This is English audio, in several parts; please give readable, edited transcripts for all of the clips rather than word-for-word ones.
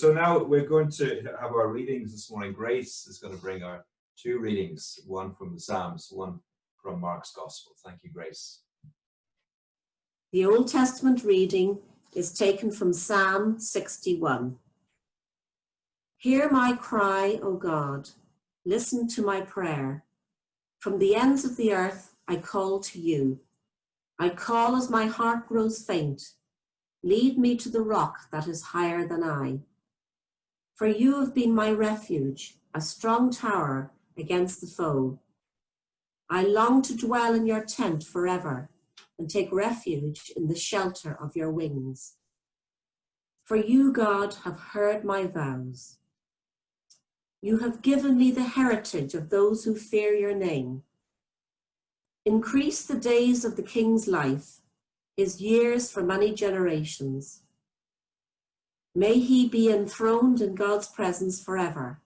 So now we're going to have our readings this morning. Grace is going to bring our two readings, one from the Psalms, one from Mark's Gospel. Thank you, Grace. The Old Testament reading is taken from Psalm 61. Hear my cry, O God. Listen to my prayer. From the ends of the earth I call to you. I call as my heart grows faint. Lead me to the rock that is higher than I. For you have been my refuge, a strong tower against the foe. I long to dwell in your tent forever and take refuge in the shelter of your wings. For you, God, have heard my vows. You have given me the heritage of those who fear your name. Increase the days of the king's life, his years for many generations. May he be enthroned in God's presence forever.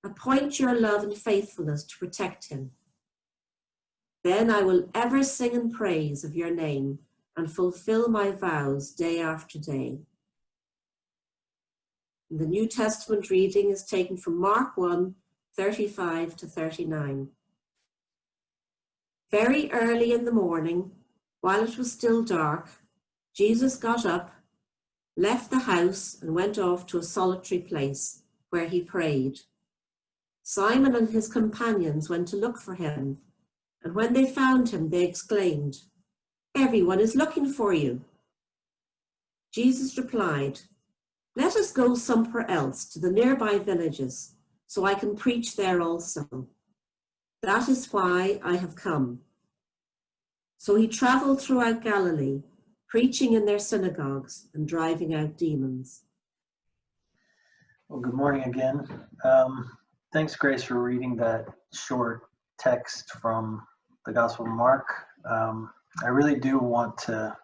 Appoint your love and faithfulness to protect him. Then I will ever sing in praise of your name and fulfill my vows day after day. The New Testament reading is taken from Mark 1, 35 to 39. Very early in the morning, while it was still dark, Jesus got up, left the house, and went off to a solitary place where he prayed. Simon and his companions went to look for him, and when they found him, they exclaimed, "Everyone is looking for you." Jesus replied, "Let us go somewhere else to the nearby villages, so I can preach there also. That is why I have come." So he traveled throughout Galilee, preaching in their synagogues and driving out demons. Well, good morning again. Thanks, Grace, for reading that short text from the Gospel of Mark. I really do want to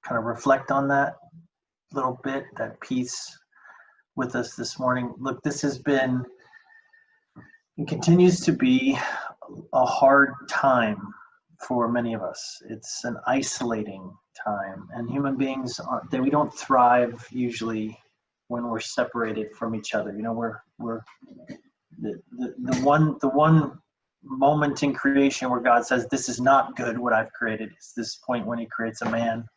kind of reflect on that little bit, that piece with us this morning. Look, this has been and continues to be a hard time for many of us. It's an isolating time, and human beings we don't thrive usually when we're separated from each other. You know, we're the one moment in creation where God says, "This is not good what I've created." It's this point when he creates a man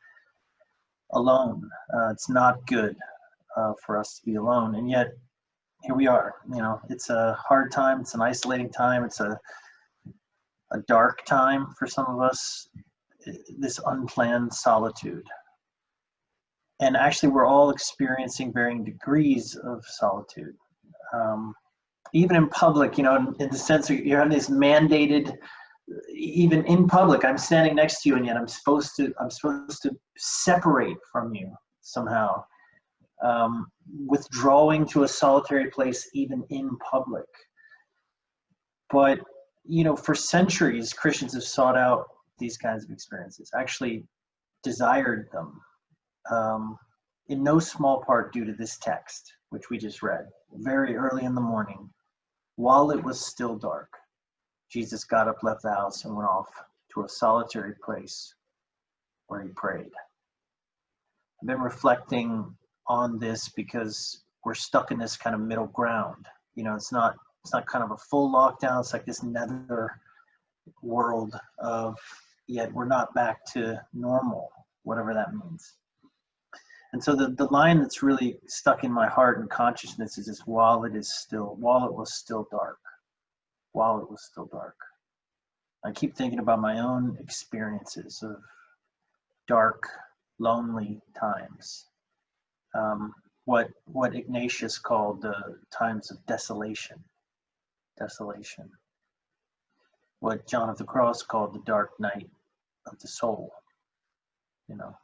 alone. It's not good for us to be alone, and yet here we are. You know, it's a hard time. It's an isolating time. It's a dark time for some of us, this unplanned solitude. And actually, we're all experiencing varying degrees of solitude. Even in public, you know, in the sense that you're having this mandated, even in public, I'm standing next to you, and yet I'm supposed to separate from you somehow. Withdrawing to a solitary place, even in public. But, you know, for centuries, Christians have sought out these kinds of experiences, actually desired them, in no small part due to this text, which we just read. Very early in the morning, while it was still dark, Jesus got up, left the house, and went off to a solitary place where he prayed. I've been reflecting on this because we're stuck in this kind of middle ground. You know, it's not kind of a full lockdown. It's like this nether world of, yet we're not back to normal, whatever that means. And so the line that's really stuck in my heart and consciousness is this: while it was still dark. While it was still dark. I keep thinking about my own experiences of dark, lonely times. What Ignatius called the times of desolation. What John of the Cross called the dark night of the soul. You know.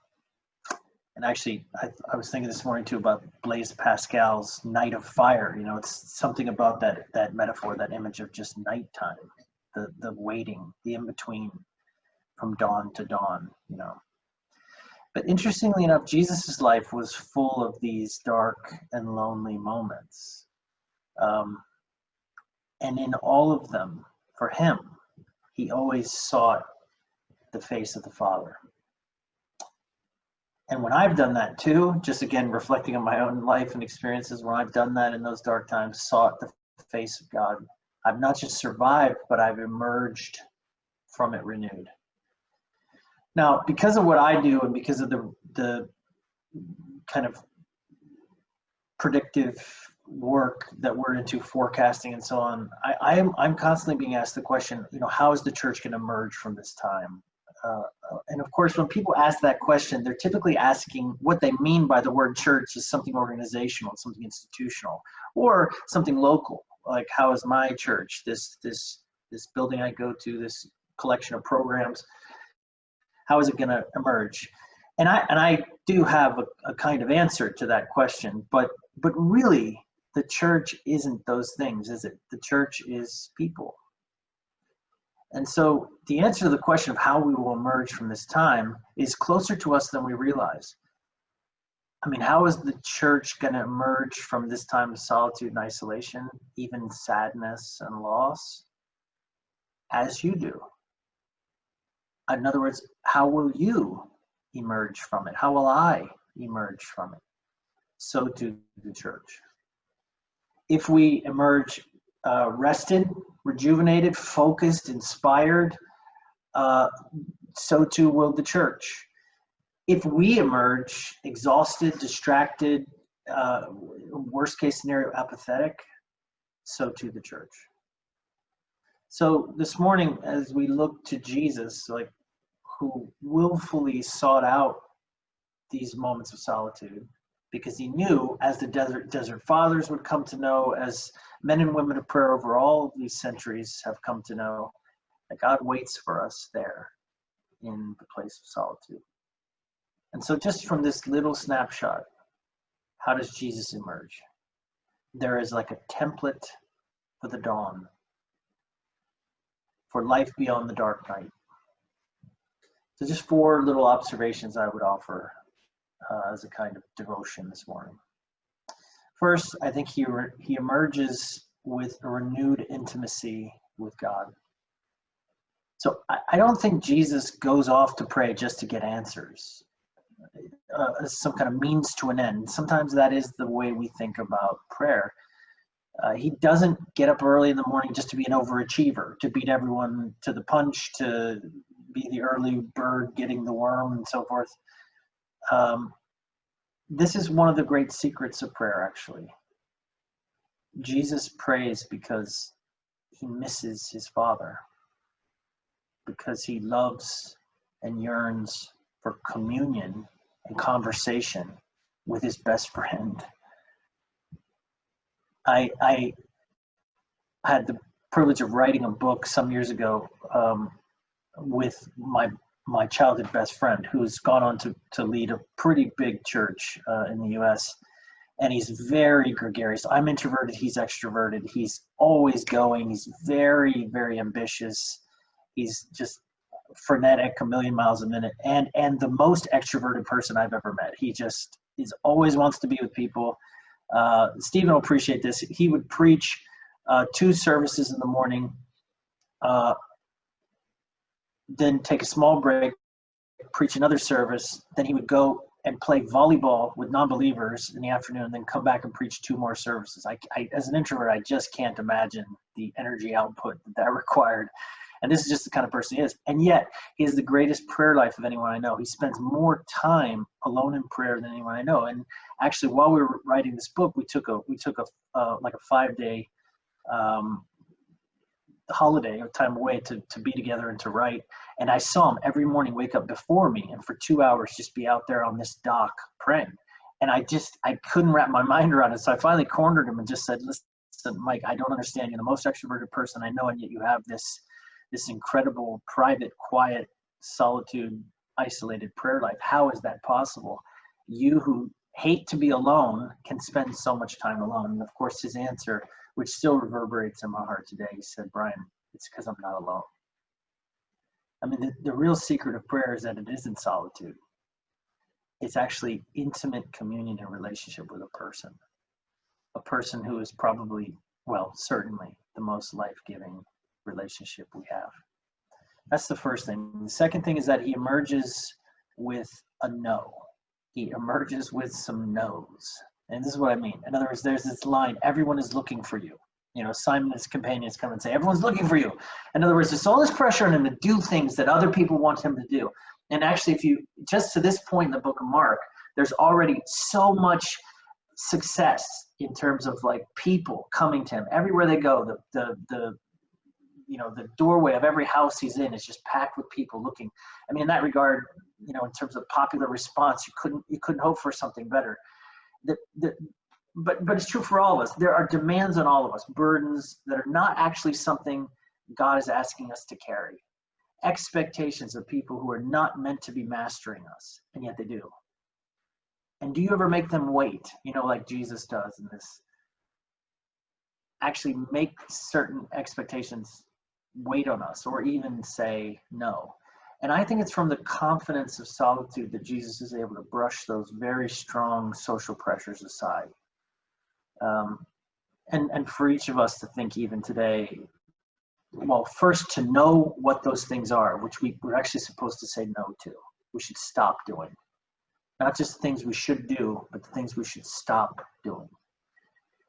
And actually, I was thinking this morning too about Blaise Pascal's Night of Fire. You know, it's something about that metaphor, that image of just nighttime, the waiting, the in-between from dawn to dawn, you know. But interestingly enough, Jesus' life was full of these dark and lonely moments. And in all of them, for him, he always sought the face of the Father. And when I've done that too, just again reflecting on my own life and experiences, when I've done that in those dark times, sought the face of God, I've not just survived, but I've emerged from it renewed. Now, because of what I do and because of the kind of predictive work that we're into, forecasting and so on, I'm constantly being asked the question, how is the church going to emerge from this time? And of course, when people ask that question, they're typically asking what they mean by the word church is something organizational, something institutional, or something local. Like, how is my church, this building I go to, this collection of programs, how is it going to emerge? And I do have a kind of answer to that question, but really, the church isn't those things, is it? The church is people. And so the answer to the question of how we will emerge from this time is closer to us than we realize. I mean, how is the church going to emerge from this time of solitude and isolation, even sadness and loss? As you do. In other words, how will you emerge from it? How will I emerge from it? So too the church. If we emerge rested, rejuvenated, focused, inspired, so too will the church. If we emerge exhausted, distracted, worst case scenario, apathetic, so too the church. So this morning, as we look to Jesus, who willfully sought out these moments of solitude, because he knew, as the desert fathers would come to know, as men and women of prayer over all of these centuries have come to know, that God waits for us there in the place of solitude. And so just from this little snapshot, how does Jesus emerge? There is like a template for the dawn, for life beyond the dark night. So just 4 little observations I would offer as a kind of devotion this morning. First, I think he emerges with a renewed intimacy with God. So I don't think Jesus goes off to pray just to get answers, as some kind of means to an end. Sometimes that is the way we think about prayer. He doesn't get up early in the morning just to be an overachiever, to beat everyone to the punch, to be the early bird getting the worm and so forth. This is one of the great secrets of prayer, actually. Jesus prays because he misses his Father, because he loves and yearns for communion and conversation with his best friend. I had the privilege of writing a book some years ago with my childhood best friend, who's gone on to lead a pretty big church in the US. And he's very gregarious. I'm introverted, he's extroverted. He's always going. He's very, very ambitious. He's just frenetic, a million miles a minute, and the most extroverted person I've ever met. He just always wants to be with people. Stephen will appreciate this. He would preach 2 services in the morning, then take a small break, preach another service, then he would go and play volleyball with non-believers in the afternoon, and then come back and preach 2 more services. I as an introvert, I just can't imagine the energy output that required. And this is just the kind of person he is. And yet, he has the greatest prayer life of anyone I know. He spends more time alone in prayer than anyone I know. And actually, while we were writing this book, we took a 5-day holiday or time away to be together and to write. And I saw him every morning wake up before me and for 2 hours just be out there on this dock praying. And I couldn't wrap my mind around it. So I finally cornered him and just said, listen, Mike, I don't understand. You're the most extroverted person I know, and yet you have this incredible, private, quiet, solitude, isolated prayer life. How is that possible? You who hate to be alone can spend so much time alone. And of course, his answer, which still reverberates in my heart today, he said, Brian, it's because I'm not alone. I mean, the real secret of prayer is that it isn't solitude. It's actually intimate communion and relationship with a person who is probably, well, certainly the most life-giving relationship we have. That's the first thing. The second thing is that he emerges with a no. he emerges with some no's. And this is what I mean. In other words, there's this line, everyone is looking for you. You know, Simon and his companions come and say, everyone's looking for you. In other words, there's all this pressure on him to do things that other people want him to do. And actually, if you, just to this point in the book of Mark, there's already so much success in terms of like people coming to him. Everywhere they go, the doorway of every house he's in is just packed with people looking. I mean, in that regard, you know, in terms of popular response, you couldn't hope for something better. But it's true for all of us. There are demands on all of us, burdens that are not actually something God is asking us to carry. Expectations of people who are not meant to be mastering us, and yet they do. And do you ever make them wait, you know, like Jesus does in this? Actually make certain expectations wait on us, or even say no. And I think it's from the confidence of solitude that Jesus is able to brush those very strong social pressures aside. And for each of us to think even today, well, first to know what those things are, which we're actually supposed to say no to. We should stop doing. Not just the things we should do, but the things we should stop doing.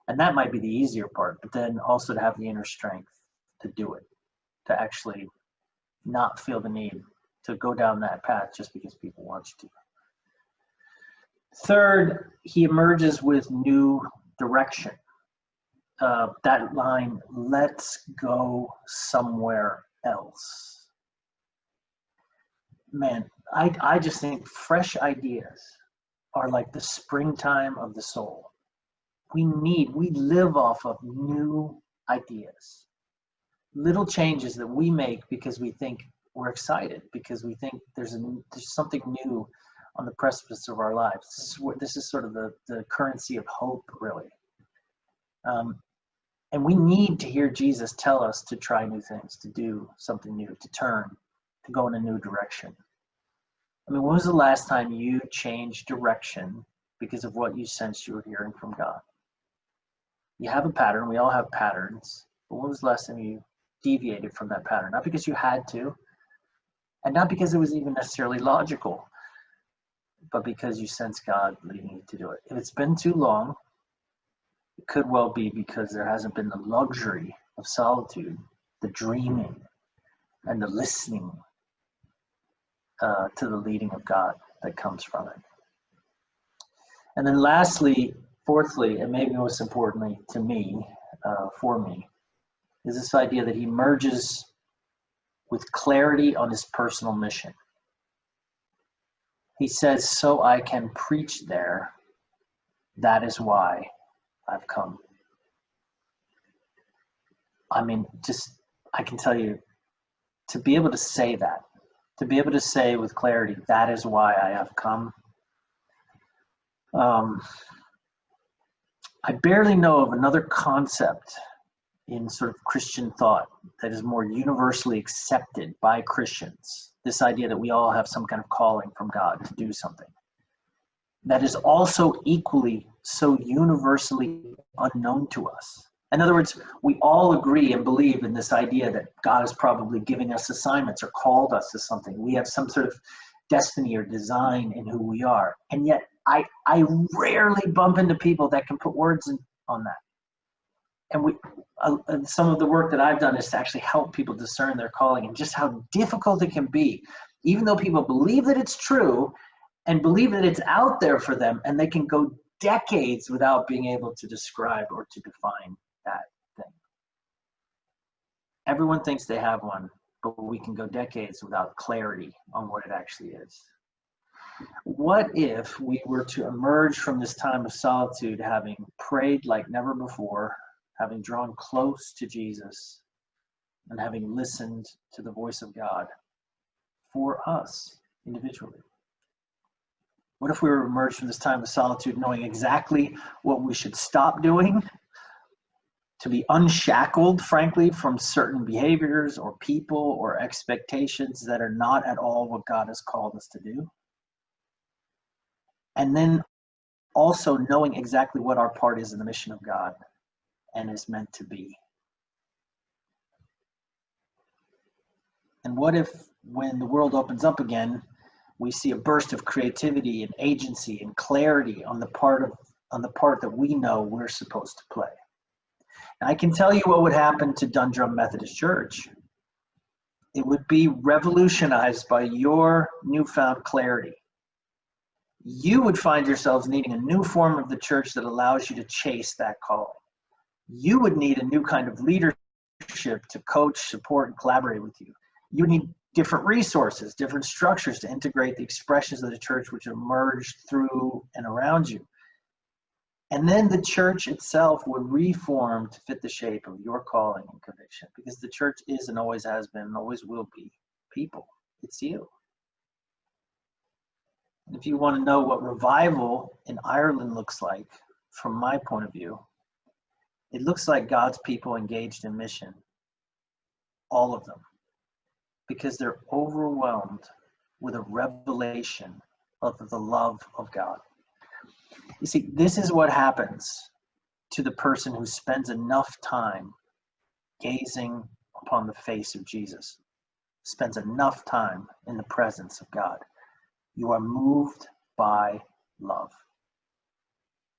And that might be the easier part, but then also to have the inner strength to do it, to actually not feel the need to go down that path just because people want you to. Third, he emerges with new direction. That line, let's go somewhere else. Man, I just think fresh ideas are like the springtime of the soul. We live off of new ideas. Little changes that we make because we think we're excited, because we think there's something new on the precipice of our lives. This is sort of the currency of hope, really. And we need to hear Jesus tell us to try new things, to do something new, to turn, to go in a new direction. I mean, when was the last time you changed direction because of what you sensed you were hearing from God? You have a pattern. We all have patterns. But when was the last time you deviated from that pattern? Not because you had to, and not because it was even necessarily logical, but because you sense God leading you to do it. If it's been too long, it could well be because there hasn't been the luxury of solitude, the dreaming, and the listening to the leading of God that comes from it. And then lastly, fourthly, and maybe most importantly to me, for me, is this idea that he merges with clarity on his personal mission. He says, so I can preach there. That is why I've come. I mean, I can tell you, to be able to say that, to be able to say with clarity, that is why I have come. I barely know of another concept in sort of Christian thought that is more universally accepted by Christians. This idea that we all have some kind of calling from God to do something. That is also equally so universally unknown to us. In other words, we all agree and believe in this idea that God is probably giving us assignments or called us to something. We have some sort of destiny or design in who we are. And yet I rarely bump into people that can put words on that. And some of the work that I've done is to actually help people discern their calling and just how difficult it can be, even though people believe that it's true and believe that it's out there for them, and they can go decades without being able to describe or to define that thing. Everyone thinks they have one, but we can go decades without clarity on what it actually is. What if we were to emerge from this time of solitude having prayed like never before, having drawn close to Jesus, and having listened to the voice of God for us individually? What if we were emerged from this time of solitude knowing exactly what we should stop doing, to be unshackled, frankly, from certain behaviors or people or expectations that are not at all what God has called us to do? And then also knowing exactly what our part is in the mission of God and is meant to be. And what if, when the world opens up again, We see a burst of creativity and agency and clarity on the part that we know we're supposed to play. And I can tell you what would happen to Dundrum Methodist Church. It would be revolutionized by your newfound clarity. You would find yourselves needing a new form of the church that allows you to chase that calling. You would need a new kind of leadership to coach, support, and collaborate with you. You need different resources, different structures to integrate the expressions of the church which emerge through and around you. And then the church itself would reform to fit the shape of your calling and conviction, because the church is and always has been and always will be people. It's you. And if you want to know what revival in Ireland looks like, from my point of view, it looks like God's people engaged in mission, all of them, because they're overwhelmed with a revelation of the love of God. You see, this is what happens to the person who spends enough time gazing upon the face of Jesus, spends enough time in the presence of God. You are moved by love.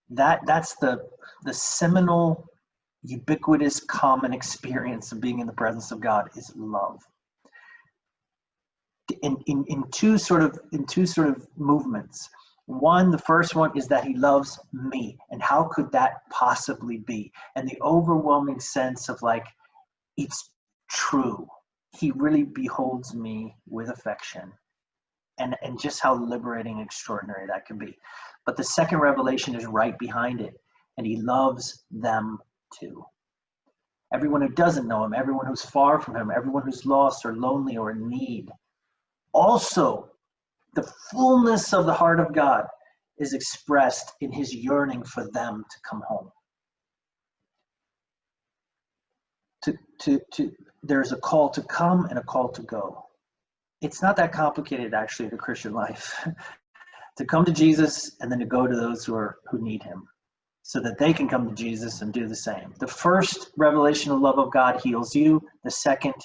That's the seminal, ubiquitous, common experience of being in the presence of God is love. In two sort of movements. One, the first one is that he loves me. And how could that possibly be? And the overwhelming sense of like, it's true. He really beholds me with affection. And just how liberating and extraordinary that can be. But the second revelation is right behind it. And he loves them too. Everyone who doesn't know him, everyone who's far from him, everyone who's lost or lonely or in need. Also, the fullness of the heart of God is expressed in his yearning for them to come home. There's a call to come and a call to go. It's not that complicated, actually, the Christian life. To come to Jesus and then to go to those who need him, so that they can come to Jesus and do the same. The first revelation of love of God heals you. The second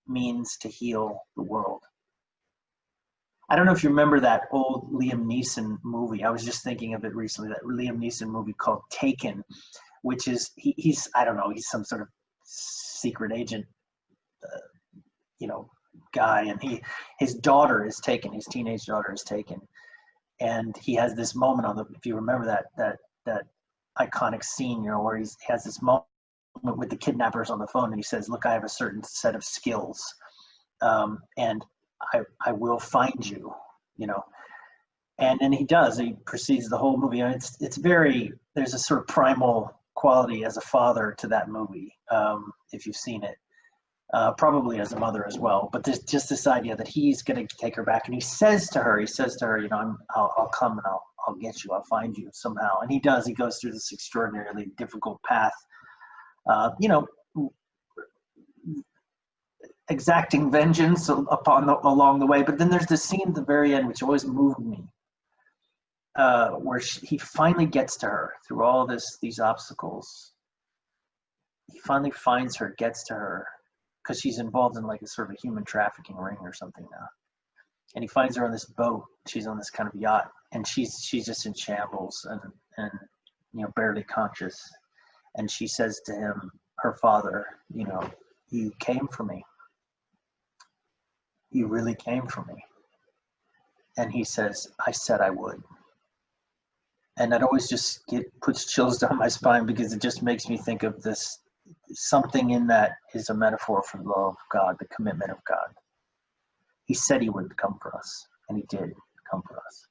means to heal the world. I don't know if you remember that old Liam Neeson movie. I was just thinking of it recently, that Liam Neeson movie called Taken, which is, he's I don't know, he's some sort of secret agent, guy, and his daughter is taken, his teenage daughter is taken. And he has this moment if you remember that iconic scene, where he has this moment with the kidnappers on the phone, and he says, look, I have a certain set of skills, and I will find you, and then he does. He proceeds the whole movie. It's very, there's a sort of primal quality as a father to that movie, if you've seen it, probably as a mother as well. But there's just this idea that he's going to take her back, and he says to her, I'll come and I'll get you, I'll find you somehow. And he does. He goes through this extraordinarily difficult path, exacting vengeance along the way. But then there's this scene at the very end which always moved me, where he finally gets to her through all these obstacles. He finally finds her, gets to her, because she's involved in like a sort of a human trafficking ring or something now. And he finds her on this boat. She's on this kind of yacht, and she's just in shambles and barely conscious. And she says to him, her father, you came for me. You really came for me. And he says, I said I would. And that always just puts chills down my spine, because it just makes me think of this, something in that is a metaphor for the love of God, the commitment of God. He said he would come for us, and he did come for us.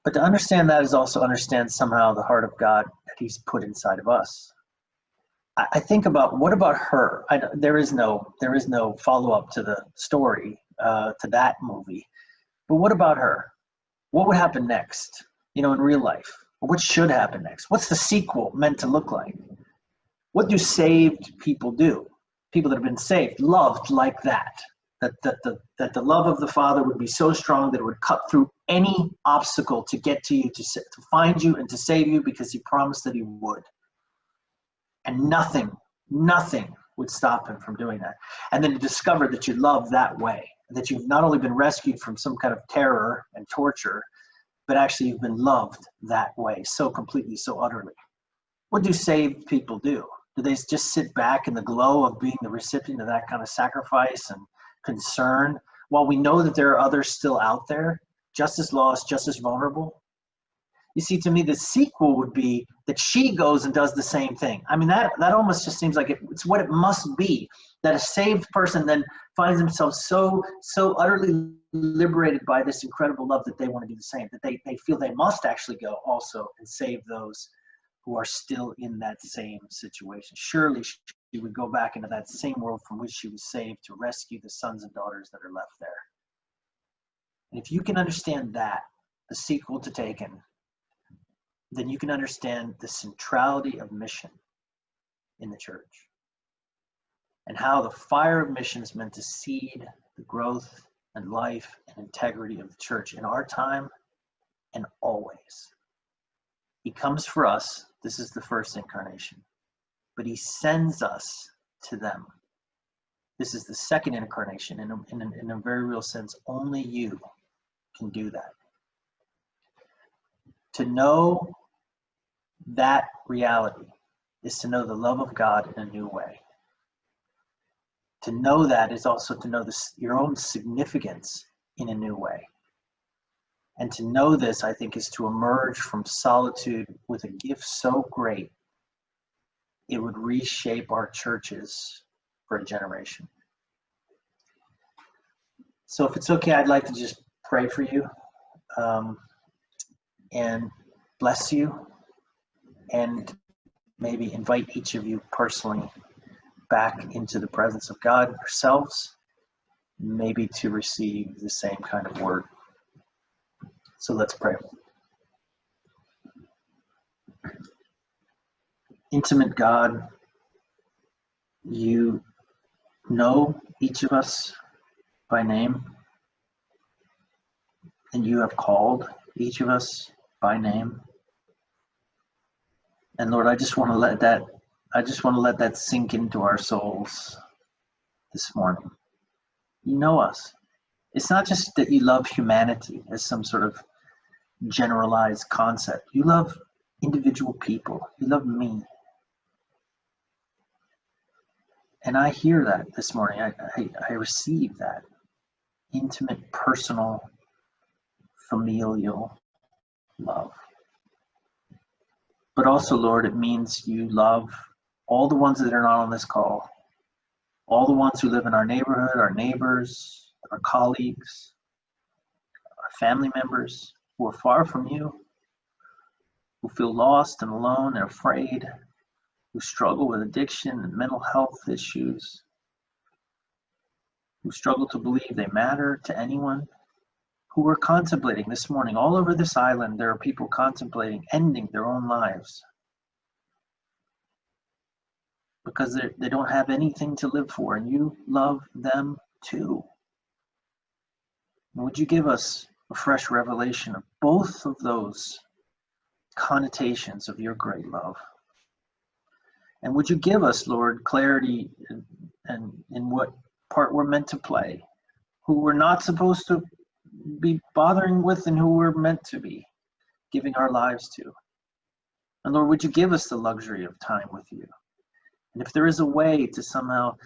But to understand that is also understand somehow the heart of God that he's put inside of us. I think about, what about her? There is no follow-up to the story, to that movie. But what about her? What would happen next, in real life? What should happen next? What's the sequel meant to look like? What do saved people do? People that have been saved, loved like that. That the love of the Father would be so strong that it would cut through any obstacle to get to you, to find you and to save you, because he promised that he would. And nothing would stop him from doing that. And then to discover that you love that way, that you've not only been rescued from some kind of terror and torture, but actually you've been loved that way, so completely, so utterly. What do saved people do? Do they just sit back in the glow of being the recipient of that kind of sacrifice and concern, while we know that there are others still out there, just as lost, just as vulnerable? You see, to me, the sequel would be that she goes and does the same thing. I mean, that almost just seems like it's what it must be, that a saved person then finds themselves so utterly liberated by this incredible love that they want to do the same, that they feel they must actually go also and save those who are still in that same situation. Surely she would go back into that same world from which she was saved to rescue the sons and daughters that are left there. And if you can understand that, the sequel to Taken, then you can understand the centrality of mission in the church and how the fire of mission is meant to seed the growth and life and integrity of the church in our time and always. He comes for us. This is the first incarnation, but he sends us to them. This is the second incarnation. In a very real sense, only you can do that. To know that reality is to know the love of God in a new way. To know that is also to know your own significance in a new way. And to know this, I think, is to emerge from solitude with a gift so great, it would reshape our churches for a generation. So if it's okay, I'd like to just pray for you and bless you, and maybe invite each of you personally back into the presence of God yourselves, maybe to receive the same kind of word. So let's pray. Intimate God, you know each of us by name, and you have called each of us by name. And Lord, I just want to let that sink into our souls this morning. You know us. It's not just that you love humanity as some sort of generalized concept. You love individual people. You love me. And I hear that this morning. I receive that intimate, personal, familial love. But also, Lord, it means you love all the ones that are not on this call, all the ones who live in our neighborhood, our neighbors, our colleagues, our family members who are far from you, who feel lost and alone and afraid, who struggle with addiction and mental health issues, who struggle to believe they matter to anyone, who are contemplating this morning. All over this island, there are people contemplating ending their own lives because they don't have anything to live for, and you love them too. And would you give us a fresh revelation of both of those connotations of your great love? And would you give us, Lord, clarity in what part we're meant to play, who we're not supposed to be bothering with, and who we're meant to be giving our lives to. And Lord, would you give us the luxury of time with you? And if there is a way to somehow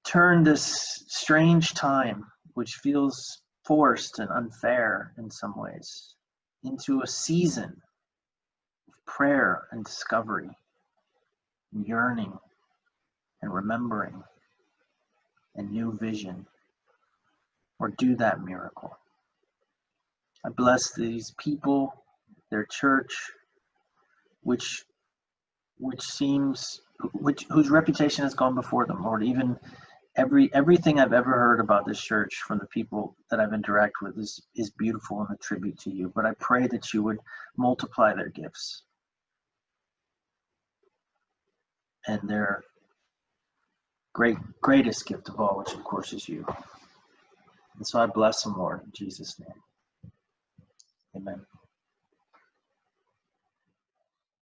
turn this strange time, which feels forced and unfair in some ways, into a season of prayer and discovery, and yearning and remembering and new vision, or do that miracle. I bless these people, their church, whose reputation has gone before them, Lord. Even everything I've ever heard about this church from the people that I've interacted with is beautiful and a tribute to you. But I pray that you would multiply their gifts and their greatest gift of all, which of course is you. And so I bless them, Lord, in Jesus' name. Amen.